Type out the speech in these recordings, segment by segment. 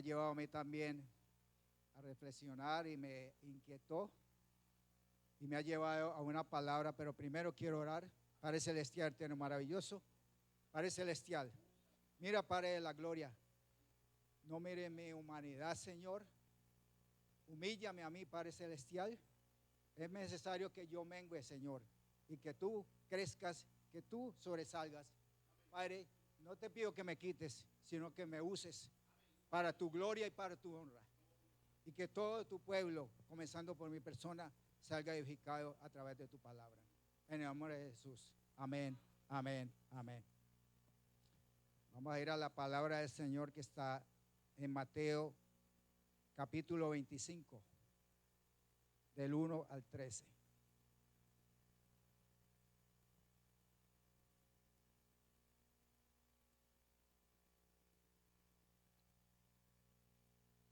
llevado a mí también a reflexionar y me inquietó y me ha llevado a una palabra, pero primero quiero orar. Padre Celestial, eterno, maravilloso, Padre Celestial, mira, Padre de la gloria, no mire mi humanidad, Señor, humíllame a mí, Padre Celestial. Es necesario que yo mengue, Señor, y que tú crezcas, que tú sobresalgas. Padre, no te pido que me quites, sino que me uses para tu gloria y para tu honra. Y que todo tu pueblo, comenzando por mi persona, salga edificado a través de tu palabra. En el nombre de Jesús. Amén, amén, amén. Vamos a ir a la palabra del Señor que está en Mateo capítulo 25, del 1 al 13.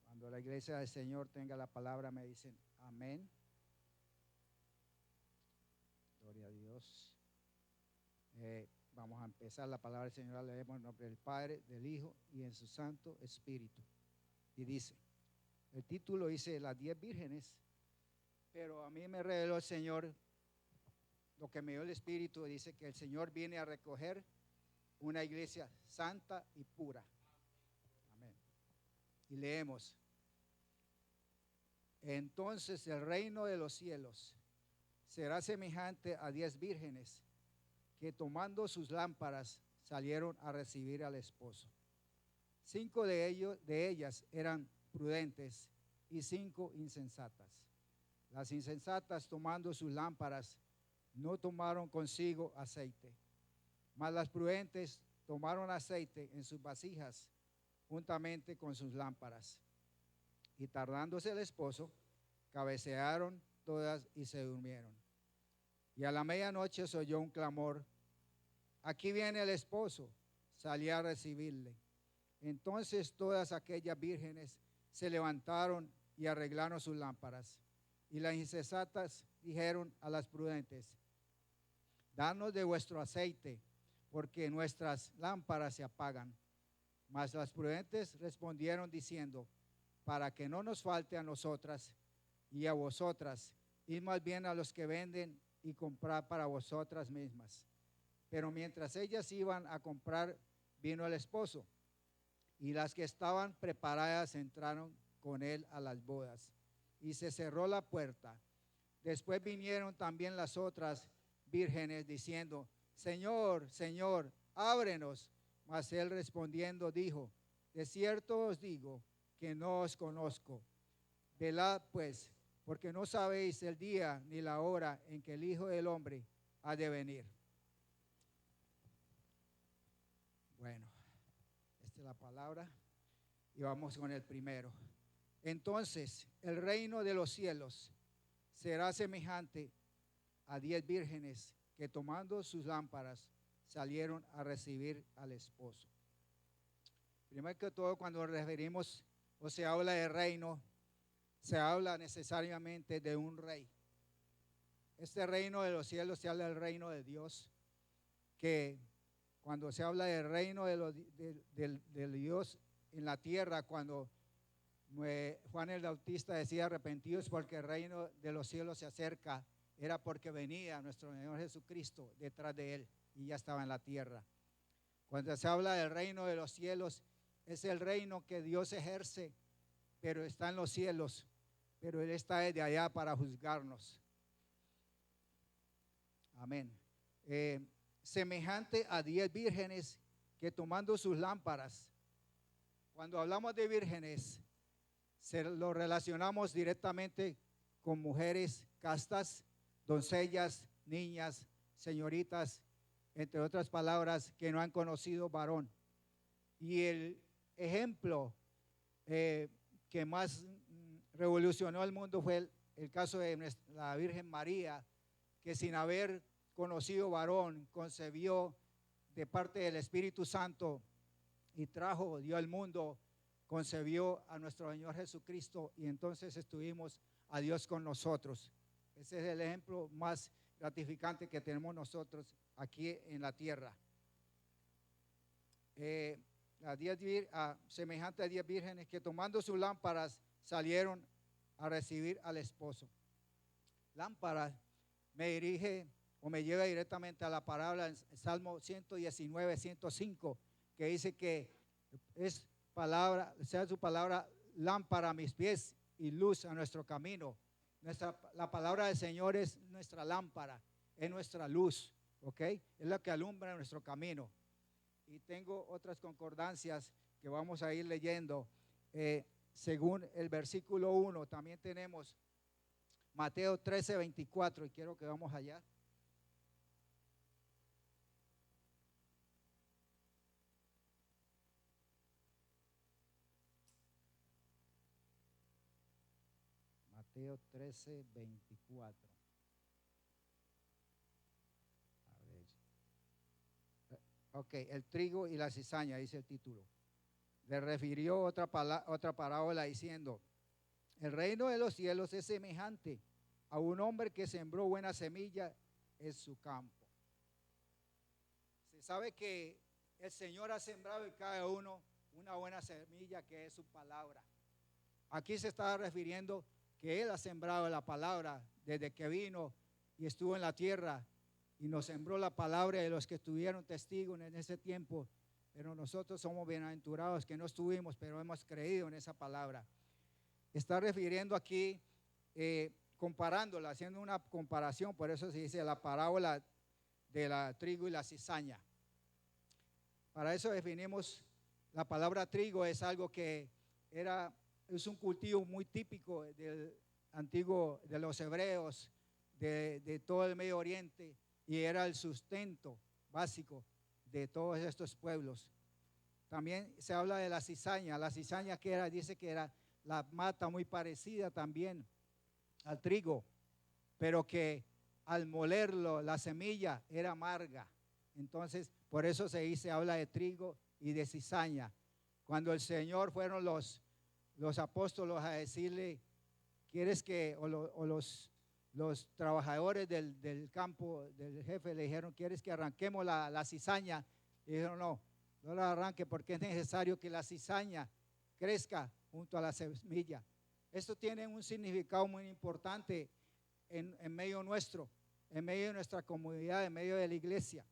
Cuando la iglesia del Señor tenga la palabra, me dicen amén. Gloria a Dios. Vamos a empezar la palabra del Señor. La leemos en nombre del Padre, del Hijo y en su Santo Espíritu. Y dice, el título dice las 10 vírgenes, pero a mí me reveló el Señor lo que me dio el Espíritu. Dice que el Señor viene a recoger una iglesia santa y pura. Amén. Y leemos, entonces el reino de los cielos será semejante a 10 vírgenes que tomando sus lámparas salieron a recibir al esposo. 5 de ellas eran prudentes y 5 insensatas. Las insensatas, tomando sus lámparas, no tomaron consigo aceite, mas las prudentes tomaron aceite en sus vasijas juntamente con sus lámparas. Y tardándose el esposo, cabecearon todas y se durmieron. Y a la medianoche se oyó un clamor, aquí viene el esposo. Salí a recibirle. Entonces todas aquellas vírgenes se levantaron y arreglaron sus lámparas. Y las insensatas dijeron a las prudentes, danos de vuestro aceite, porque nuestras lámparas se apagan. Mas las prudentes respondieron diciendo, para que no nos falte a nosotras y a vosotras, id más bien a los que venden y comprad para vosotras mismas. Pero mientras ellas iban a comprar, vino el esposo, y las que estaban preparadas entraron con él a las bodas, y se cerró la puerta. Después vinieron también las otras vírgenes diciendo, Señor, Señor, ábrenos. Mas él respondiendo dijo, de cierto os digo que no os conozco. Velad pues, porque no sabéis el día ni la hora en que el Hijo del Hombre ha de venir. Bueno, esta es la palabra y vamos con el primero. Entonces, el reino de los cielos será semejante a 10 vírgenes que tomando sus lámparas salieron a recibir al esposo. Primero que todo, cuando nos referimos o se habla de reino, se habla necesariamente de un rey. Este reino de los cielos se habla del reino de Dios, que cuando se habla del reino de Dios en la tierra, cuando Juan el Bautista decía arrepentidos porque el reino de los cielos se acerca, era porque venía nuestro Señor Jesucristo detrás de él y ya estaba en la tierra. Cuando se habla del reino de los cielos, es el reino que Dios ejerce, pero está en los cielos, pero Él está desde allá para juzgarnos. Amén. Semejante a 10 vírgenes que tomando sus lámparas. Cuando hablamos de vírgenes, lo relacionamos directamente con mujeres castas, doncellas, niñas, señoritas, entre otras palabras, que no han conocido varón. Y el ejemplo que más revolucionó el mundo fue el caso de la Virgen María, que sin haber conocido varón, concebió de parte del Espíritu Santo y dio al mundo, concebió a nuestro Señor Jesucristo, y entonces estuvimos a Dios con nosotros. Ese es el ejemplo más gratificante que tenemos nosotros aquí en la tierra. semejante a 10 vírgenes que tomando sus lámparas salieron a recibir al esposo. Lámpara me dirige o me lleva directamente a la palabra en Salmo 119, 105, que dice que es palabra, sea su palabra lámpara a mis pies y luz a nuestro camino. La palabra del Señor es nuestra lámpara, es nuestra luz, ¿ok? Es la que alumbra nuestro camino. Y tengo otras concordancias que vamos a ir leyendo. Según el versículo 1, también tenemos Mateo 13, 24, y quiero que vamos allá. Mateo 13, 24. A ver. Ok, el trigo y la cizaña, dice el título. Le refirió otra parábola diciendo: el reino de los cielos es semejante a un hombre que sembró buena semilla en su campo. Se sabe que el Señor ha sembrado en cada uno una buena semilla, que es su palabra. Aquí se está refiriendo que Él ha sembrado la palabra desde que vino y estuvo en la tierra y nos sembró la palabra de los que estuvieron testigos en ese tiempo. Pero nosotros somos bienaventurados que no estuvimos, pero hemos creído en esa palabra. Está refiriendo aquí, comparándola, haciendo una comparación, por eso se dice la parábola de la trigo y la cizaña. Para eso definimos la palabra trigo, es algo que es un cultivo muy típico del antiguo, de los hebreos, de todo el Medio Oriente, y era el sustento básico de todos estos pueblos. También se habla de la cizaña que era, dice que era la mata muy parecida también al trigo, pero que al molerlo la semilla era amarga. Entonces, por eso se habla de trigo y de cizaña. Cuando el Señor fueron los apóstoles a decirle, ¿quieres que, los trabajadores del campo, del jefe, le dijeron, ¿quieres que arranquemos la cizaña? Y dijeron, no la arranque, porque es necesario que la cizaña crezca junto a la semilla. Esto tiene un significado muy importante en medio nuestro, en medio de nuestra comunidad, en medio de la iglesia.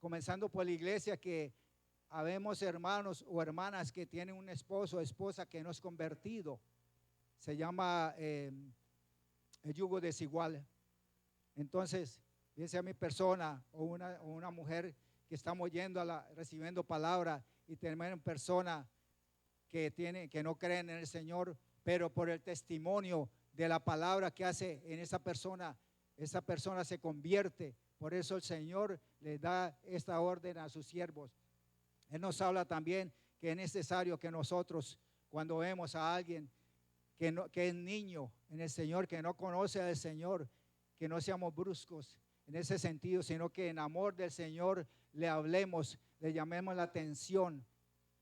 Comenzando por la iglesia, que habemos hermanos o hermanas que tienen un esposo o esposa que no es convertido. Se llama el yugo desigual. Entonces, bien sea mi persona o una mujer que estamos recibiendo palabra, y tenemos personas que no creen en el Señor, pero por el testimonio de la palabra que hace en esa persona se convierte. Por eso el Señor le da esta orden a sus siervos. Él nos habla también que es necesario que nosotros, cuando vemos a alguien que es niño en el Señor, que no conoce al Señor, que no seamos bruscos en ese sentido, sino que en amor del Señor le hablemos, le llamemos la atención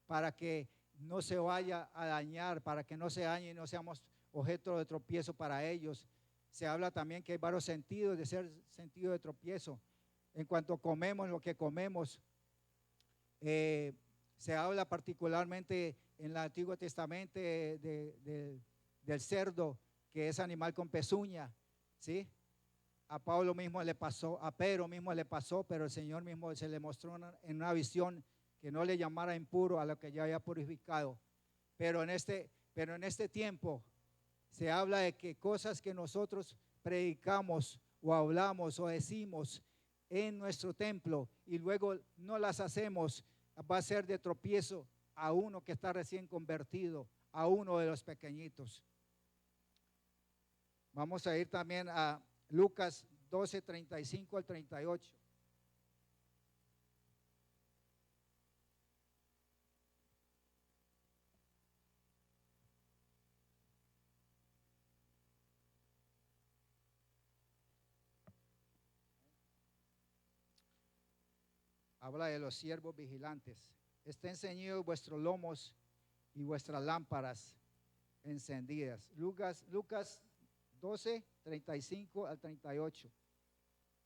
para que no se vaya a dañar, para que no se dañe y no seamos objeto de tropiezo para ellos. Se habla también que hay varios sentidos de ser sentido de tropiezo. En cuanto comemos lo que comemos, se habla particularmente en el Antiguo Testamento del cerdo, que es animal con pezuña, ¿sí? A Pablo mismo le pasó, a Pedro mismo le pasó, pero el Señor mismo se le mostró en una visión que no le llamara impuro a lo que ya había purificado. Pero en este tiempo se habla de que cosas que nosotros predicamos o hablamos o decimos en nuestro templo y luego no las hacemos, va a ser de tropiezo a uno que está recién convertido, a uno de los pequeñitos. Vamos a ir también a Lucas 12, 35 al 38. Habla de los siervos vigilantes. Estén ceñidos vuestros lomos y vuestras lámparas encendidas. Lucas 12, 35 al 38.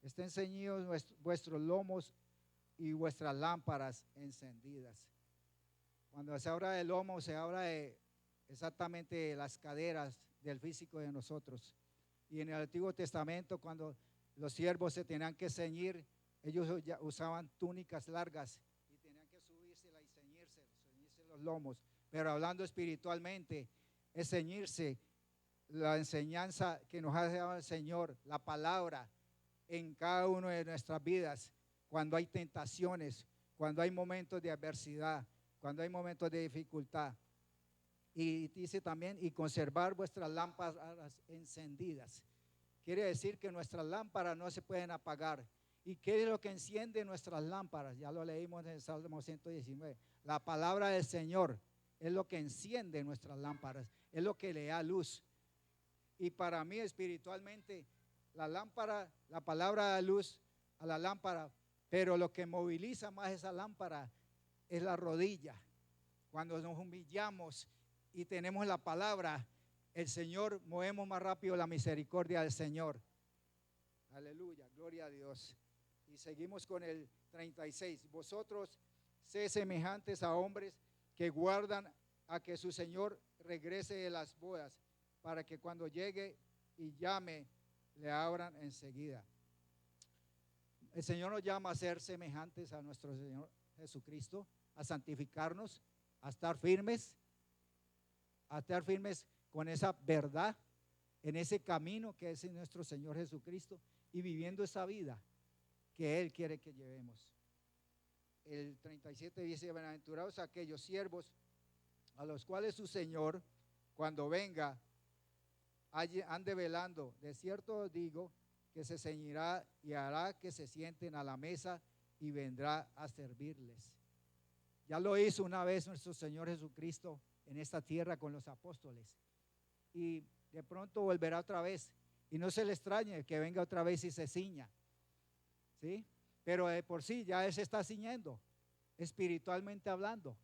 Estén ceñidos vuestros lomos y vuestras lámparas encendidas. Cuando se habla del lomo, se habla de exactamente las caderas del físico de nosotros. Y en el Antiguo Testamento, cuando los siervos se tenían que ceñir, ellos ya usaban túnicas largas y tenían que subírsela y ceñirse los lomos. Pero hablando espiritualmente, es ceñirse la enseñanza que nos ha dado el Señor, la palabra en cada una de nuestras vidas, cuando hay tentaciones, cuando hay momentos de adversidad, cuando hay momentos de dificultad. Y dice también, y conservar vuestras lámparas encendidas. Quiere decir que nuestras lámparas no se pueden apagar. ¿Y qué es lo que enciende nuestras lámparas? Ya lo leímos en el Salmo 119. La palabra del Señor es lo que enciende nuestras lámparas, es lo que le da luz. Y para mí espiritualmente, la lámpara, la palabra da luz a la lámpara, pero lo que moviliza más esa lámpara es la rodilla. Cuando nos humillamos y tenemos la palabra, el Señor, movemos más rápido la misericordia del Señor. Aleluya, gloria a Dios. Y seguimos con el 36. Vosotros sé semejantes a hombres que guardan a que su Señor regrese de las bodas, para que cuando llegue y llame, le abran enseguida. El Señor nos llama a ser semejantes a nuestro Señor Jesucristo, a santificarnos, a estar firmes con esa verdad, en ese camino que es nuestro Señor Jesucristo, y viviendo esa vida que Él quiere que llevemos. El 37 dice: bienaventurados aquellos siervos a los cuales su Señor, cuando venga, ande velando. De cierto os digo que se ceñirá y hará que se sienten a la mesa y vendrá a servirles. Ya lo hizo una vez nuestro Señor Jesucristo en esta tierra con los apóstoles, y de pronto volverá otra vez. Y no se le extrañe que venga otra vez y se ciña, ¿sí? Pero de por sí ya Él se está ciñendo, espiritualmente hablando.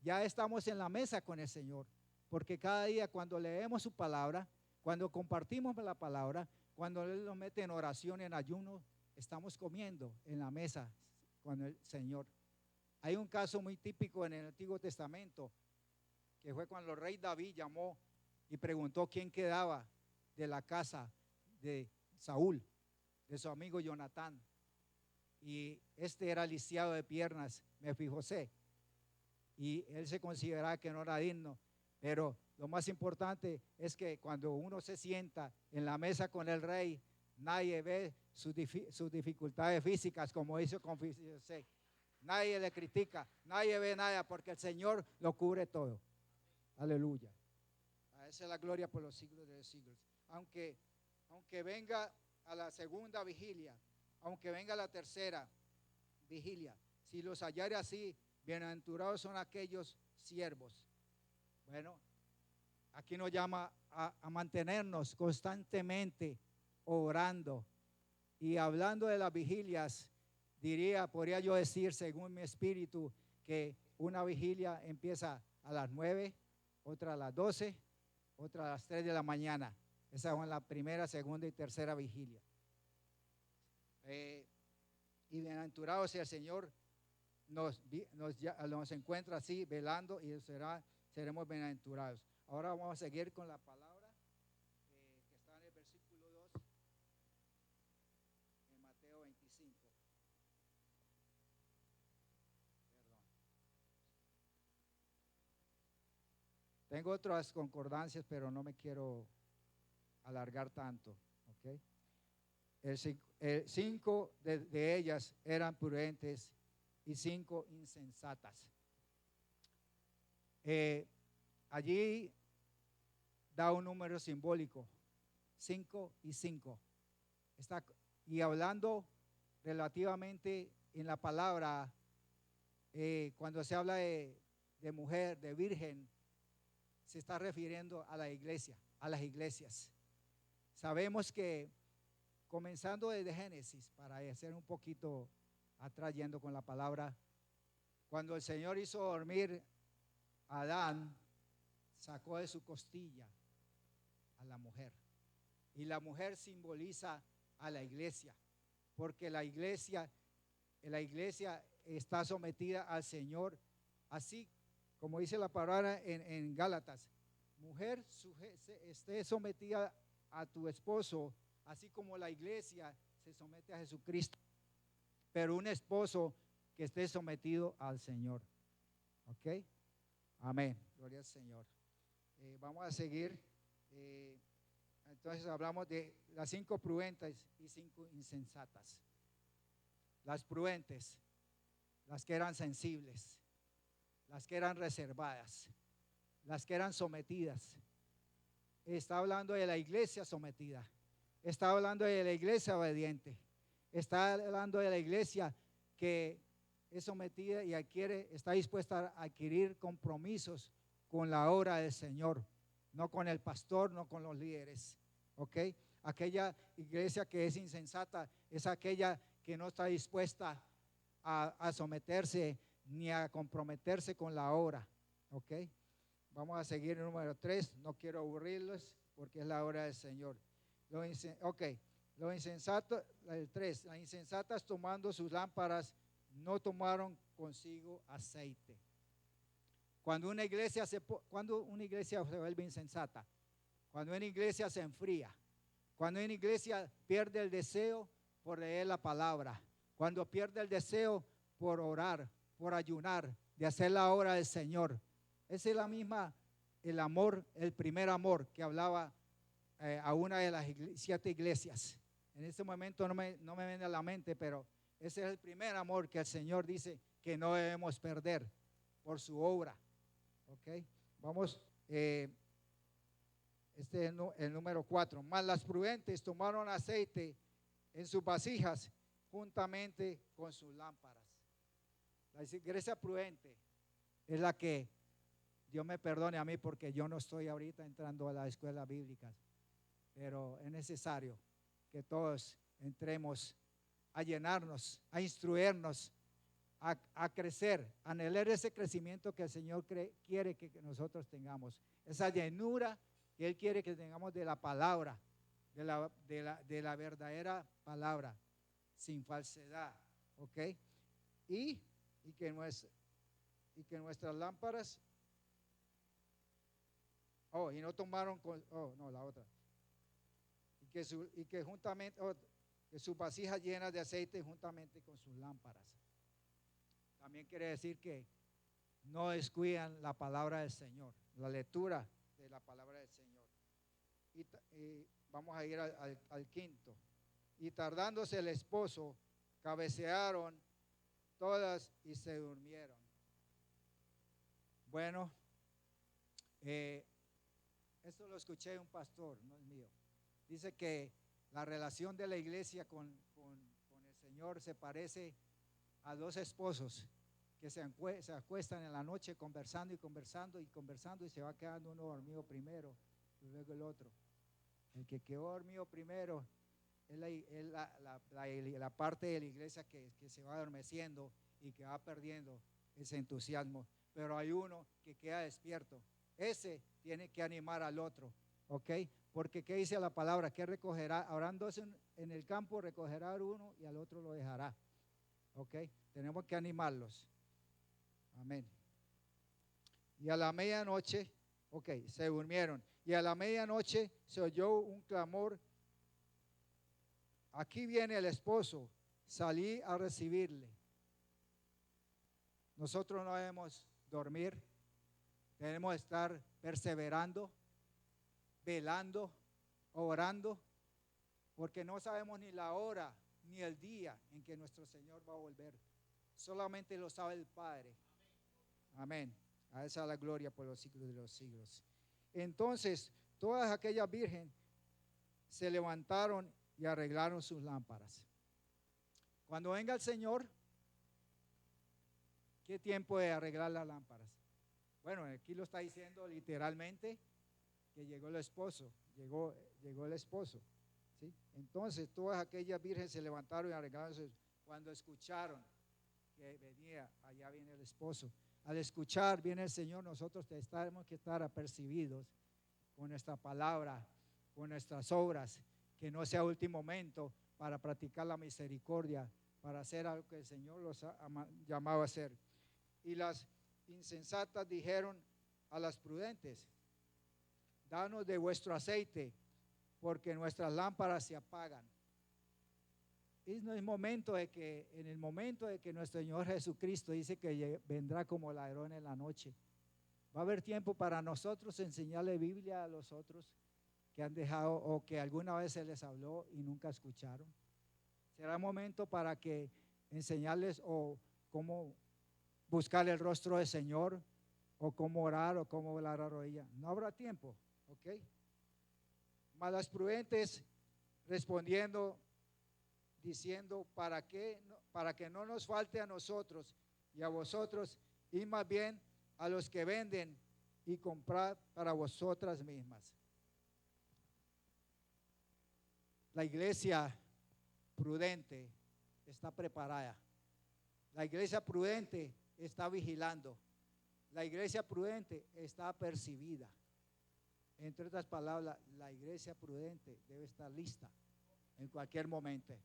Ya estamos en la mesa con el Señor, porque cada día cuando leemos su palabra, cuando compartimos la palabra, cuando Él nos mete en oración, en ayuno, estamos comiendo en la mesa con el Señor. Hay un caso muy típico en el Antiguo Testamento, que fue cuando el rey David llamó y preguntó quién quedaba de la casa de Saúl, de su amigo Jonatán. Y este era lisiado de piernas, Mefibosé, y él se consideraba que no era digno. Pero lo más importante es que cuando uno se sienta en la mesa con el rey, nadie ve sus dificultades físicas, como hizo con Mefibosé. Nadie le critica, nadie ve nada, porque el Señor lo cubre todo. Aleluya. A esa es la gloria por los siglos de los siglos. Aunque venga a la segunda vigilia, aunque venga a la tercera vigilia, si los hallare así, bienaventurados son aquellos siervos. Bueno, aquí nos llama a mantenernos constantemente orando. Y hablando de las vigilias, podría yo decir, según mi espíritu, que una vigilia empieza a las 9, otra a las 12, otra a las 3 de la mañana. Esa es la primera, segunda y tercera vigilia. Y bienaventurados si el Señor nos encuentra así velando, y seremos bienaventurados. Ahora vamos a seguir con la palabra que está en el versículo 2 en Mateo 25. Perdón. Tengo otras concordancias, pero no me quiero alargar tanto, ¿ok? 5 de ellas eran prudentes y 5 insensatas. Allí da un número simbólico, 5 y 5. Y hablando relativamente en la palabra, cuando se habla de mujer, de virgen, se está refiriendo a la iglesia, a las iglesias. Sabemos que comenzando desde Génesis, para hacer un poquito atrayendo con la palabra, cuando el Señor hizo dormir a Adán, sacó de su costilla a la mujer. Y la mujer simboliza a la iglesia, porque la iglesia está sometida al Señor, así como dice la palabra en Gálatas. Mujer, esté sometida a tu esposo, así como la iglesia se somete a Jesucristo. Pero un esposo que esté sometido al Señor. ¿Ok? Amén. Gloria al Señor. Vamos a seguir. Entonces hablamos de las 5 prudentes y 5 insensatas. Las prudentes, las que eran sensibles, las que eran reservadas, las que eran sometidas. Está hablando de la iglesia sometida. Está hablando de la iglesia obediente. Está hablando de la iglesia que es sometida y está dispuesta a adquirir compromisos con la obra del Señor, no con el pastor, no con los líderes. ¿Ok? Aquella iglesia que es insensata es aquella que no está dispuesta a someterse ni a comprometerse con la obra. ¿Ok? Vamos a seguir el número 3. No quiero aburrirlos porque es la obra del Señor. Lo insensato, el 3. Las insensatas tomando sus lámparas no tomaron consigo aceite. Cuando una iglesia se vuelve insensata, cuando una iglesia se enfría, cuando una iglesia pierde el deseo por leer la palabra, cuando pierde el deseo por orar, por ayunar, de hacer la obra del Señor. Esa es la misma, el amor, el primer amor que hablaba a una de las 7 iglesias. En este momento no me viene a la mente, pero ese es el primer amor que el Señor dice que no debemos perder por su obra. ¿Ok? Vamos, este es el número 4. Mas las prudentes tomaron aceite en sus vasijas juntamente con sus lámparas. La iglesia prudente es la que, Dios me perdone a mí porque yo no estoy ahorita entrando a la escuela bíblica, pero es necesario que todos entremos a llenarnos, a instruirnos, a crecer, a anhelar ese crecimiento que el Señor quiere que nosotros tengamos, esa llenura que Él quiere que tengamos de la palabra, de la verdadera palabra, sin falsedad. ¿Ok? Y que nuestras lámparas, y no tomaron, la otra, y que juntamente, que sus vasijas llenas de aceite juntamente con sus lámparas. También quiere decir que no descuidan la palabra del Señor, la lectura de la palabra del Señor. Y vamos a ir al 5. Y tardándose el esposo, cabecearon todas y se durmieron. Bueno, esto lo escuché de un pastor, no es mío. Dice que la relación de la iglesia con el Señor se parece a 2 esposos que se acuestan en la noche conversando y se va quedando uno dormido primero y luego el otro. El que quedó dormido primero es la parte de la iglesia que se va adormeciendo y que va perdiendo ese entusiasmo. Pero hay uno que queda despierto. Ese tiene que animar al otro, ¿ok? Porque ¿qué dice la palabra? Que recogerá, habrán 2 en el campo, recogerá uno y al otro lo dejará, ¿ok? Tenemos que animarlos. Amén. Y a la medianoche, se durmieron. Y a la medianoche se oyó un clamor: aquí viene el esposo, salí a recibirle. Nosotros no debemos dormir, debemos estar perseverando, velando, orando, porque no sabemos ni la hora ni el día en que nuestro Señor va a volver. Solamente lo sabe el Padre. Amén. A esa es la gloria por los siglos de los siglos. Entonces, todas aquellas vírgenes se levantaron y arreglaron sus lámparas. Cuando venga el Señor, ¿qué tiempo de arreglar las lámparas? Bueno, aquí lo está diciendo literalmente que llegó el esposo, llegó el esposo, ¿sí? Entonces, todas aquellas vírgenes se levantaron y arreglaron cuando escucharon que venía, allá viene el esposo. Al escuchar, viene el Señor, nosotros tenemos que estar apercibidos con nuestra palabra, con nuestras obras, que no sea último momento para practicar la misericordia, para hacer algo que el Señor los llamaba a hacer. Y las insensatas dijeron a las prudentes: danos de vuestro aceite, porque nuestras lámparas se apagan. Es el momento de que, en el momento de que nuestro Señor Jesucristo dice que vendrá como ladrón en la noche, va a haber tiempo para nosotros enseñarle Biblia a los otros que han dejado o que alguna vez se les habló y nunca escucharon. Será momento para que enseñarles o cómo buscar el rostro del Señor, o cómo orar, o cómo volar a rodilla. No habrá tiempo, ¿ok? Mas las prudentes respondiendo, diciendo: para que no nos falte a nosotros y a vosotros, y más bien a los que venden, y comprad para vosotras mismas. La iglesia prudente está preparada. La iglesia prudente está vigilando. La iglesia prudente está apercibida. Entre otras palabras, la iglesia prudente debe estar lista en cualquier momento.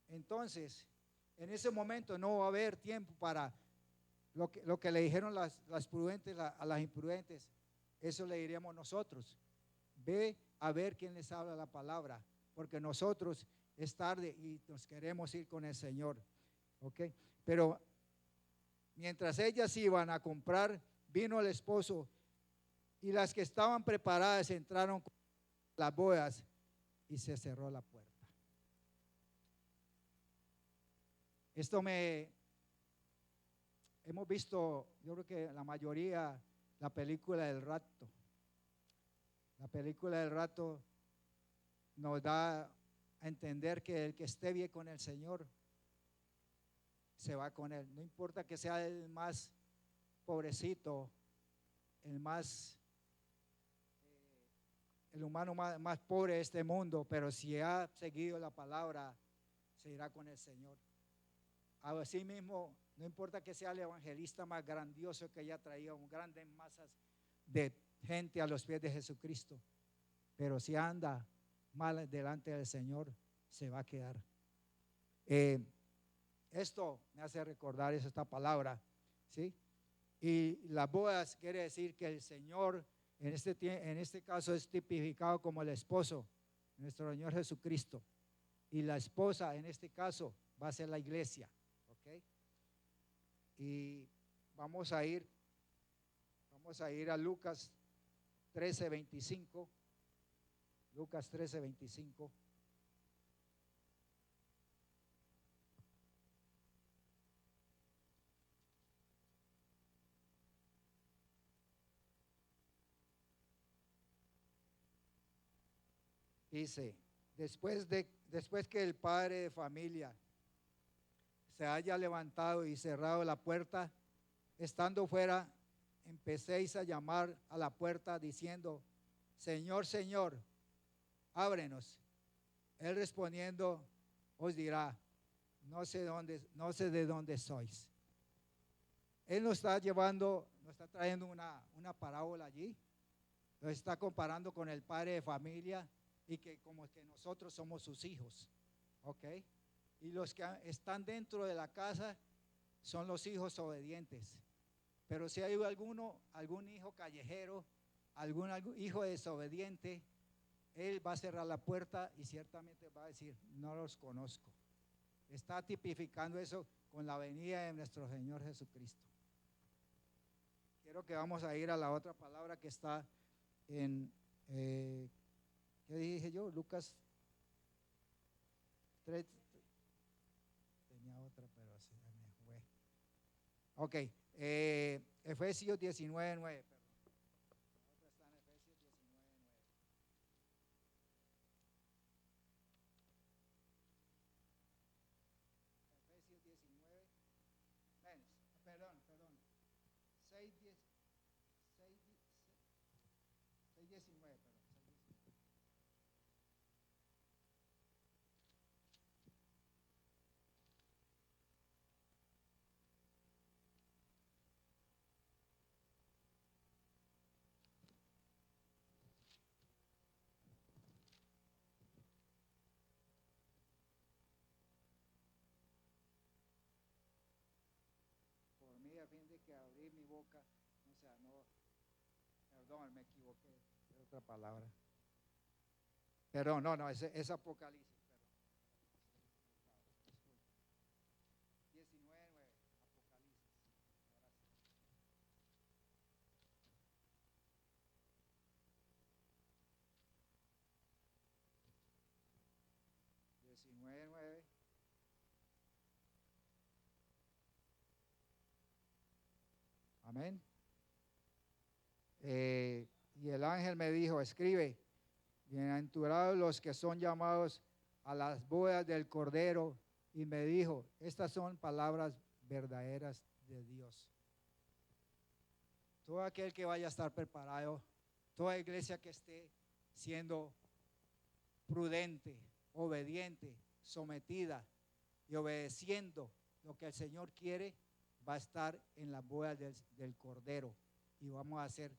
Entonces, en ese momento no va a haber tiempo para lo que le dijeron las prudentes a las imprudentes. Eso le diríamos nosotros: ve a ver quién les habla la palabra, porque nosotros es tarde y nos queremos ir con el Señor. ¿Ok? Pero mientras ellas iban a comprar, vino el esposo, y las que estaban preparadas entraron con las bodas y se cerró la puerta. Hemos visto, yo creo que la mayoría, la película del rapto. La película del rapto nos da a entender que el que esté bien con el Señor se va con Él. No importa que sea el más pobrecito, el humano más pobre de este mundo, pero si ha seguido la palabra, se irá con el Señor. Así mismo, no importa que sea el evangelista más grandioso que haya traído grandes masas de gente a los pies de Jesucristo, pero si anda mal delante del Señor, se va a quedar. Esto me hace recordar esta palabra, ¿sí? Y las bodas quiere decir que el Señor en este caso es tipificado como el esposo, nuestro Señor Jesucristo, y la esposa en este caso va a ser la iglesia, ¿ok? Y vamos a ir a Lucas 13:25. Lucas 13:25. Dice: después que el padre de familia se haya levantado y cerrado la puerta, estando fuera, empecéis a llamar a la puerta diciendo: Señor, Señor, ábrenos. Él respondiendo os dirá: no sé de dónde sois. Él nos está trayendo una parábola allí. Nos está comparando con el padre de familia, y que como que nosotros somos sus hijos, ¿ok? Y los que están dentro de la casa son los hijos obedientes. Pero si hay algún hijo callejero, algún hijo desobediente, él va a cerrar la puerta y ciertamente va a decir: no los conozco. Está tipificando eso con la venida de nuestro Señor Jesucristo. Quiero que vamos a ir a la otra palabra que está en ¿qué dije yo? Lucas 3. Tenía otra, pero se me fue. Ok, Efesios 19:9. La otra está en Efesios 19:9. Efesios 19. Perdón. 6:19. que abrir mi boca, o sea, no, perdón, me equivoqué, es otra palabra. Perdón, no, es Apocalipsis, perdón. 19:9, Apocalipsis. Ahora sí. 19:9. Amén. Y el ángel me dijo, escribe, bienaventurados los que son llamados a las bodas del Cordero. Y me dijo, estas son palabras verdaderas de Dios. Todo aquel que vaya a estar preparado, toda iglesia que esté siendo prudente, obediente, sometida y obedeciendo lo que el Señor quiere, va a estar en las bodas del Cordero y vamos a ser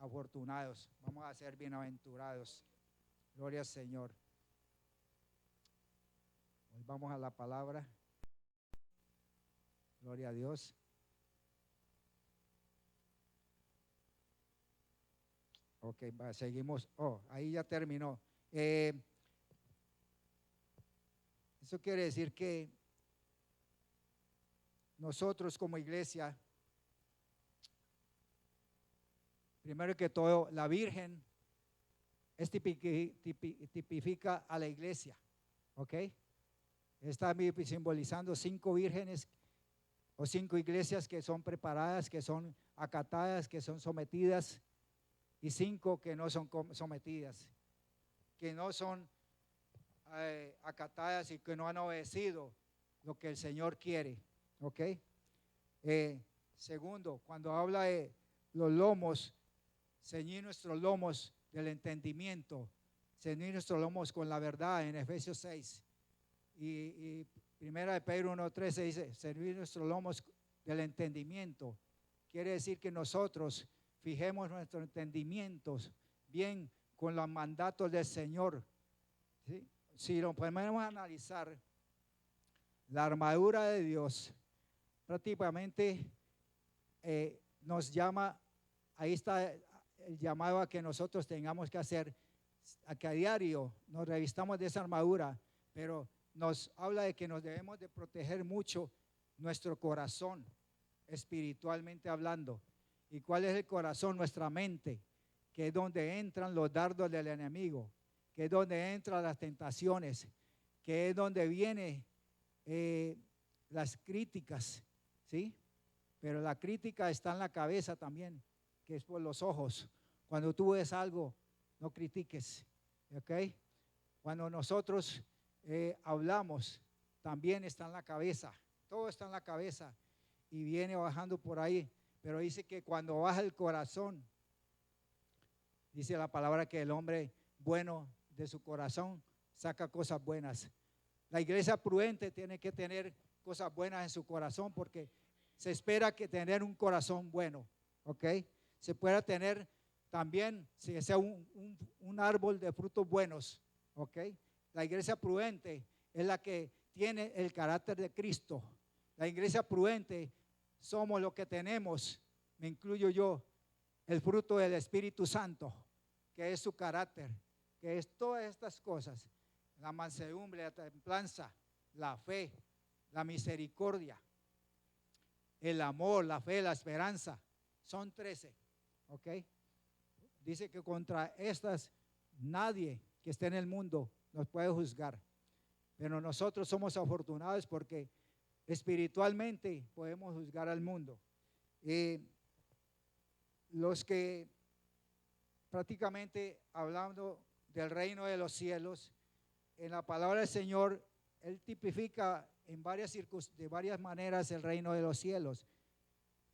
afortunados, vamos a ser bienaventurados. Gloria al Señor. Hoy vamos a la palabra. Gloria a Dios. Ok, seguimos. Oh, ahí ya terminó. Eso quiere decir que nosotros como iglesia, primero que todo, la Virgen tipifica a la iglesia, ¿ok? Está simbolizando 5 vírgenes o 5 iglesias que son preparadas, que son acatadas, que son sometidas, y 5 que no son sometidas, que no son acatadas y que no han obedecido lo que el Señor quiere, ¿ok? Segundo, cuando habla de los lomos, ceñir nuestros lomos del entendimiento, ceñir nuestros lomos con la verdad en Efesios 6 y primera de Pedro 1:13 dice, ceñir nuestros lomos del entendimiento. Quiere decir que nosotros fijemos nuestros entendimientos bien con los mandatos del Señor, ¿sí? Si lo podemos analizar, la armadura de Dios prácticamente nos llama, ahí está el llamado a que nosotros tengamos que hacer, a que a diario nos revistamos de esa armadura, pero nos habla de que nos debemos de proteger mucho nuestro corazón, espiritualmente hablando. ¿Y cuál es el corazón? Nuestra mente, que es donde entran los dardos del enemigo, que es donde entran las tentaciones, que es donde vienen las críticas, ¿sí? Pero la crítica está en la cabeza también, que es por los ojos. Cuando tú ves algo, no critiques, ¿ok? Cuando nosotros hablamos, también está en la cabeza, todo está en la cabeza y viene bajando por ahí. Pero dice que cuando baja el corazón, dice la palabra que el hombre bueno de su corazón saca cosas buenas. La iglesia prudente tiene que tener cosas buenas en su corazón porque se espera que tener un corazón bueno, ¿ok? Se pueda tener también, si sea un árbol de frutos buenos, ¿ok? La iglesia prudente es la que tiene el carácter de Cristo. La iglesia prudente somos lo que tenemos, me incluyo yo, el fruto del Espíritu Santo, que es su carácter, que es todas estas cosas, la mansedumbre, la templanza, la fe, la misericordia, el amor, la fe, la esperanza, son 13, ¿ok? Dice que contra estas nadie que esté en el mundo nos puede juzgar, pero nosotros somos afortunados porque espiritualmente podemos juzgar al mundo. Los que prácticamente hablando del reino de los cielos, en la palabra del Señor, Él tipifica de varias maneras el reino de los cielos.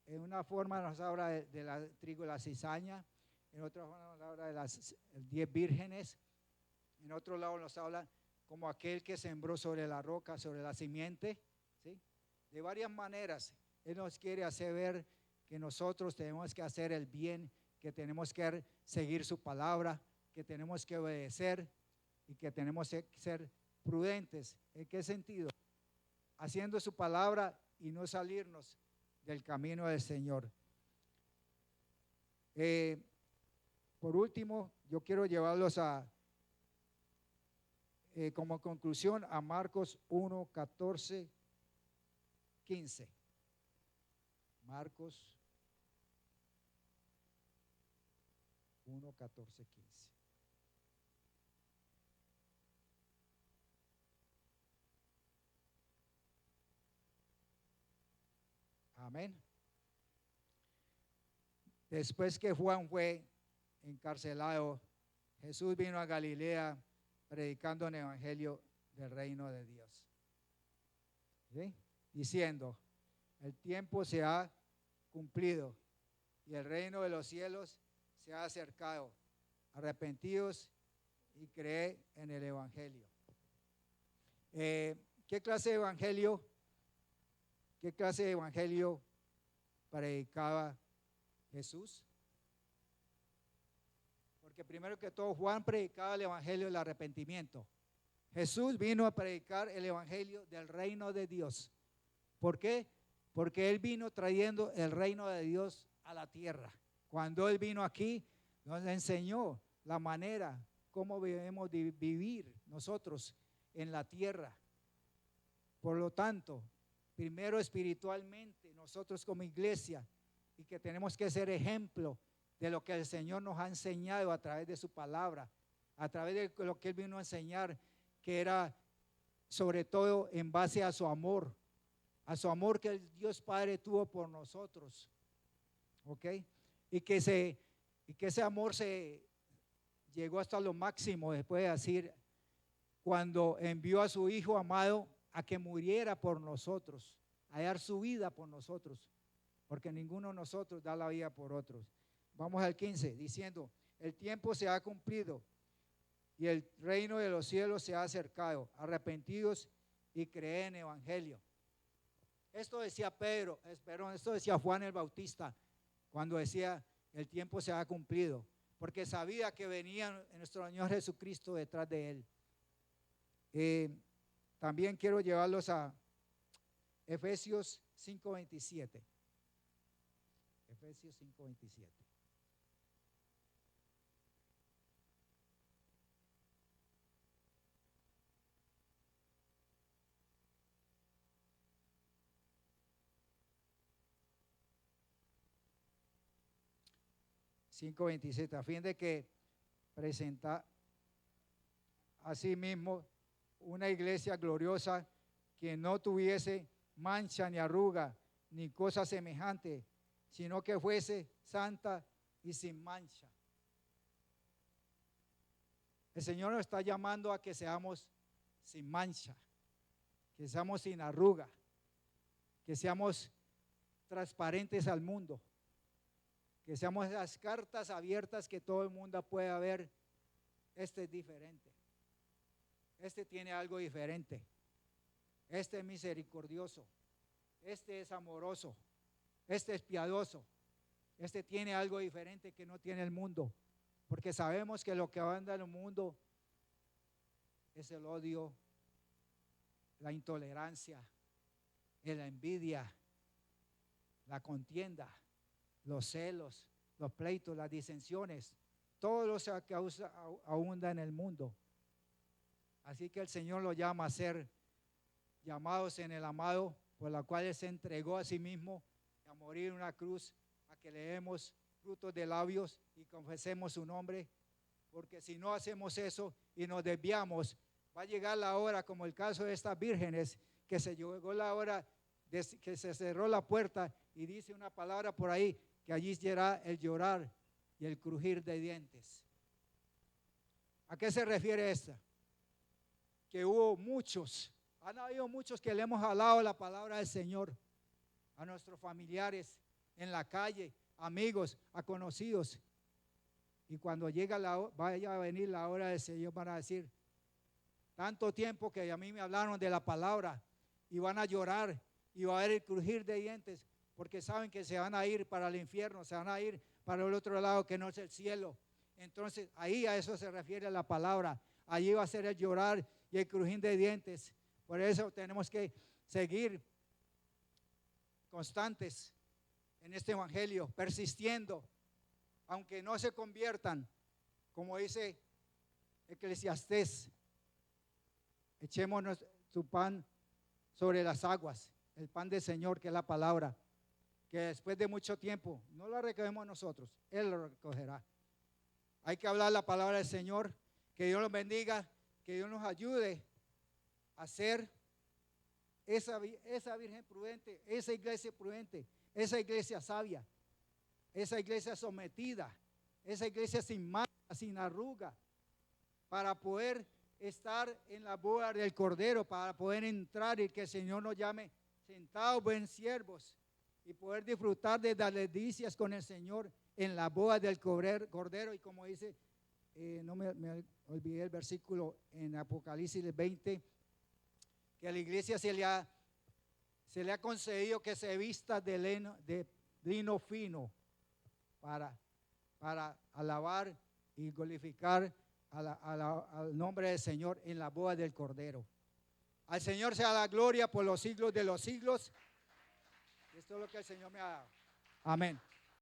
En una forma nos habla de la trigo y la cizaña, en otra forma nos habla de las 10 vírgenes, en otro lado nos habla como aquel que sembró sobre la roca, sobre la simiente, ¿sí? De varias maneras Él nos quiere hacer ver que nosotros tenemos que hacer el bien, que tenemos que seguir su palabra, que tenemos que obedecer y que tenemos que ser prudentes. ¿En qué sentido? Haciendo su palabra y no salirnos del camino del Señor. Por último, yo quiero llevarlos como conclusión a Marcos 1, 14, 15. Marcos 1, 14, 15. Amén. Después que Juan fue encarcelado, Jesús vino a Galilea predicando el evangelio del reino de Dios. ¿Sí? Diciendo, el tiempo se ha cumplido y el reino de los cielos se ha acercado. Arrepentidos y cree en el evangelio. ¿Qué clase de evangelio? ¿Qué clase de evangelio predicaba Jesús? Porque primero que todo, Juan predicaba el evangelio del arrepentimiento. Jesús vino a predicar el evangelio del reino de Dios. ¿Por qué? Porque Él vino trayendo el reino de Dios a la tierra. Cuando Él vino aquí, nos enseñó la manera cómo debemos vivir nosotros en la tierra. Por lo tanto, primero espiritualmente, nosotros como iglesia, y que tenemos que ser ejemplo de lo que el Señor nos ha enseñado a través de su palabra, a través de lo que Él vino a enseñar, que era sobre todo en base a su amor que el Dios Padre tuvo por nosotros, ¿ok? Y que ese amor se llegó hasta lo máximo, después de decir, cuando envió a su Hijo amado a que muriera por nosotros, a dar su vida por nosotros, porque ninguno de nosotros da la vida por otros. Vamos al 15, diciendo, el tiempo se ha cumplido y el reino de los cielos se ha acercado. Arrepentidos y creen en el evangelio. Esto decía esto decía Juan el Bautista, cuando decía, el tiempo se ha cumplido, porque sabía que venía nuestro Señor Jesucristo detrás de él. También quiero llevarlos a Efesios 5:27. Efesios 5:27. A fin de que presenta a sí mismo una iglesia gloriosa que no tuviese mancha ni arruga ni cosa semejante, sino que fuese santa y sin mancha. El Señor nos está llamando a que seamos sin mancha, que seamos sin arruga, que seamos transparentes al mundo, que seamos las cartas abiertas que todo el mundo pueda ver. Este es diferente, este tiene algo diferente, este es misericordioso, este es amoroso, este es piadoso, este tiene algo diferente que no tiene el mundo, porque sabemos que lo que anda en el mundo es el odio, la intolerancia, la envidia, la contienda, los celos, los pleitos, las disensiones, todo lo que abunda en el mundo. Así que el Señor lo llama a ser llamados en el amado, por la cual Él se entregó a sí mismo a morir en una cruz, a que leemos frutos de labios y confesemos su nombre, porque si no hacemos eso y nos desviamos, va a llegar la hora, como el caso de estas vírgenes, que se llegó la hora que se cerró la puerta y dice una palabra por ahí, que allí será el llorar y el crujir de dientes. ¿A qué se refiere esta? Que hubo muchos, han habido muchos que le hemos hablado la palabra del Señor a nuestros familiares en la calle, amigos, a conocidos, y cuando vaya a venir la hora del Señor van a decir, tanto tiempo que a mí me hablaron de la palabra, y van a llorar y va a haber el crujir de dientes, porque saben que se van a ir para el infierno, se van a ir para el otro lado que no es el cielo. Entonces ahí a eso se refiere la palabra, allí va a ser el llorar y el crujir de dientes. Por eso tenemos que seguir constantes en este evangelio, persistiendo, aunque no se conviertan, como dice Eclesiastés, echémonos su pan sobre las aguas, el pan del Señor, que es la palabra, que después de mucho tiempo no la recogemos nosotros, Él lo recogerá. Hay que hablar la palabra del Señor. Que Dios los bendiga, que Dios nos ayude a ser esa virgen prudente, esa iglesia prudente, esa iglesia sabia, esa iglesia sometida, esa iglesia sin mancha, sin arruga, para poder estar en la boda del Cordero, para poder entrar y que el Señor nos llame sentados, buen siervos, y poder disfrutar de las delicias con el Señor en la boda del Cordero. Y como dice, no me olvidé el versículo en Apocalipsis 20, que a la iglesia se le ha concedido que se vista de lino fino para alabar y glorificar al nombre del Señor en la boda del Cordero. Al Señor sea la gloria por los siglos de los siglos. Esto es lo que el Señor me ha dado. Amén.